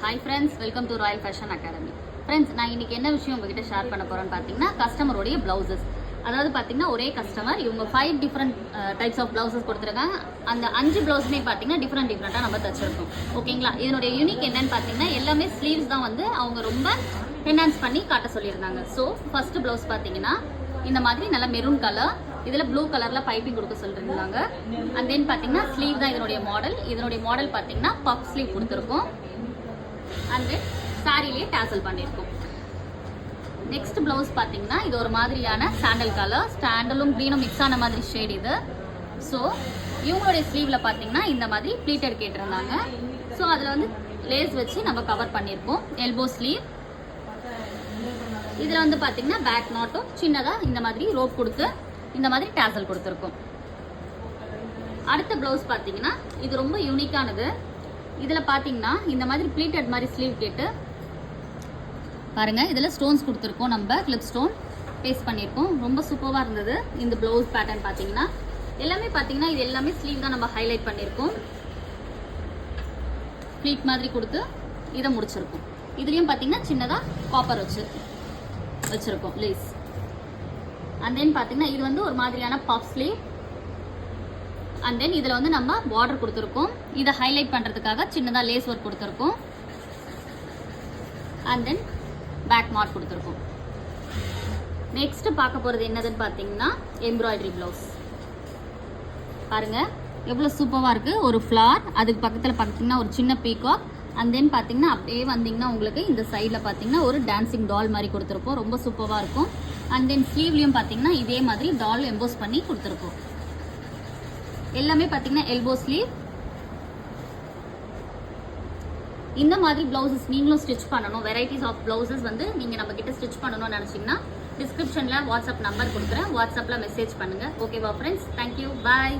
Hi friends, welcome to Royal Fashion Academy. Friends, நான் இன்னைக்கு என்ன விஷயம் உங்ககிட்ட ஷேர் பண்ண போறேன்னு பாத்தீங்கன்னா கஸ்டமரோட பிளவுசஸ். அதாவது பாத்தீங்கன்னா ஒரே கஸ்டமர் இவங்க 5 டிஃபரண்ட் டைப்ஸ் ஆஃப் பிளவுசஸ் கொடுத்துருக்காங்க. அந்த 5 பிளவுஸ்மே பாத்தீங்கன்னா டிஃபரெண்டா நம்ம தச்சிருக்கோம். ஓகேங்களா? இதனுடைய யூனிக் என்னன்னு பாத்தீங்கன்னா எல்லாமே ஸ்லீவ்ஸ் தான் வந்து அவங்க ரொம்ப என்ஹான்ஸ் பண்ணி காட்ட சொல்லியிருந்தாங்க. ஸோ ஃபர்ஸ்ட் பிளவுஸ் பாத்தீங்கன்னா இந்த மாதிரி நல்ல மெரூன் கலர், இதில் ப்ளூ கலரில் பைப்பிங் கொடுக்க சொல்லியிருந்தாங்க. அண்ட் தென் பார்த்தீங்கன்னா ஸ்லீவ் தான் இதனுடைய மாடல் பார்த்தீங்கன்னா பஃப் ஸ்லீவ் கொடுத்துருக்கோம். அண்ட் தென் சாரிலேயே டேசல் பண்ணியிருக்கோம். நெக்ஸ்ட் பிளவுஸ் பார்த்தீங்கன்னா இது ஒரு மாதிரியான சாண்டல் கலர், சாண்டலும் க்ரீனும் மிக்ஸ் ஆன மாதிரி ஷேட் இது. ஸோ இவங்களுடைய ஸ்லீவில் பார்த்தீங்கன்னா இந்த மாதிரி ப்ளீட்டட் கேட்டிருந்தாங்க. ஸோ அதில் வந்து லேஸ் வச்சு நம்ம கவர் பண்ணியிருக்கோம். Elbow sleeve. இதில் வந்து பார்த்தீங்கன்னா பேக் நாட்டும் சின்னதாக இந்த மாதிரி ரோப் கொடுத்து இந்த மாதிரி டேசல் கொடுத்துருக்கோம். அடுத்த பிளவுஸ் பார்த்தீங்கன்னா இது ரொம்ப யூனிக்கானது. இதில் பார்த்தீங்கன்னா இந்த மாதிரி ப்ளீட்டட் மாதிரி ஸ்லீவ் கேட்டு பாருங்க, இதில் ஸ்டோன்ஸ் கொடுத்துருக்கோம். நம்ம கிளிப் ஸ்டோன் பேஸ்ட் பண்ணியிருக்கோம். ரொம்ப சூப்பராக இருந்தது. இந்த பிளவுஸ் பேட்டர்ன் பார்த்தீங்கன்னா எல்லாமே பார்த்தீங்கன்னா இது எல்லாமே ஸ்லீவ் தான் நம்ம ஹைலைட் பண்ணியிருக்கோம். ப்ளீட் மாதிரி கொடுத்து இதை முடிச்சிருக்கோம். இதுலேயும் பார்த்தீங்கன்னா சின்னதாக காப்பர் வச்சிருக்கோம் லேஸ். அண்ட் தென் பார்த்தீங்கன்னா இது வந்து ஒரு மாதிரியான பஃப் ஸ்லீவ். அண்ட் தென் இதில் வந்து நம்ம பார்டர் கொடுத்துருக்கோம். இதை ஹைலைட் பண்ணுறதுக்காக சின்னதாக லேஸ் ஒர்க் கொடுத்துருக்கோம். அண்ட் தென் பேக் மார்க் கொடுத்துருக்கோம். நெக்ஸ்ட் பார்க்க போகிறது என்னதுன்னு பார்த்தீங்கன்னா எம்ப்ராய்டரி ப்ளவுஸ். பாருங்க எவ்வளோ சூப்பராக இருக்குது. ஒரு ஃப்ளார், அதுக்கு பக்கத்தில் பார்த்தீங்கன்னா ஒரு சின்ன பீகாக். அண்ட் தென் பார்த்தீங்கன்னா அப்படியே வந்தீங்கன்னா உங்களுக்கு இந்த சைடில் பார்த்தீங்கன்னா ஒரு டான்சிங் டால் மாதிரி கொடுத்துருக்கோம். ரொம்ப சூப்பராக இருக்கும். அண்ட் தென் ஸ்லீவ்லையும் பார்த்தீங்கன்னா இதே மாதிரி டால் எம்போஸ் பண்ணி கொடுத்துருக்கோம். எல்லாமே பார்த்தீங்கன்னா எல்போ ஸ்லீவ். இந்த மாதிரி பிளவுசஸ் நீங்களும் ஸ்டிச் பண்ணணும். வெரைட்டிஸ் ஆஃப் பிளவுசஸ் வந்து நீங்கள் நம்ம கிட்ட ஸ்டிச் பண்ணணும்னு நினச்சிங்கன்னா டிஸ்கிரிப்ஷனில் வாட்ஸ்அப் நம்பர் கொடுக்குறேன். வாட்ஸ்அப்பில் மெசேஜ் பண்ணுங்கள். ஓகேவா ஃப்ரெண்ட்ஸ்? தேங்க்யூ, பாய்.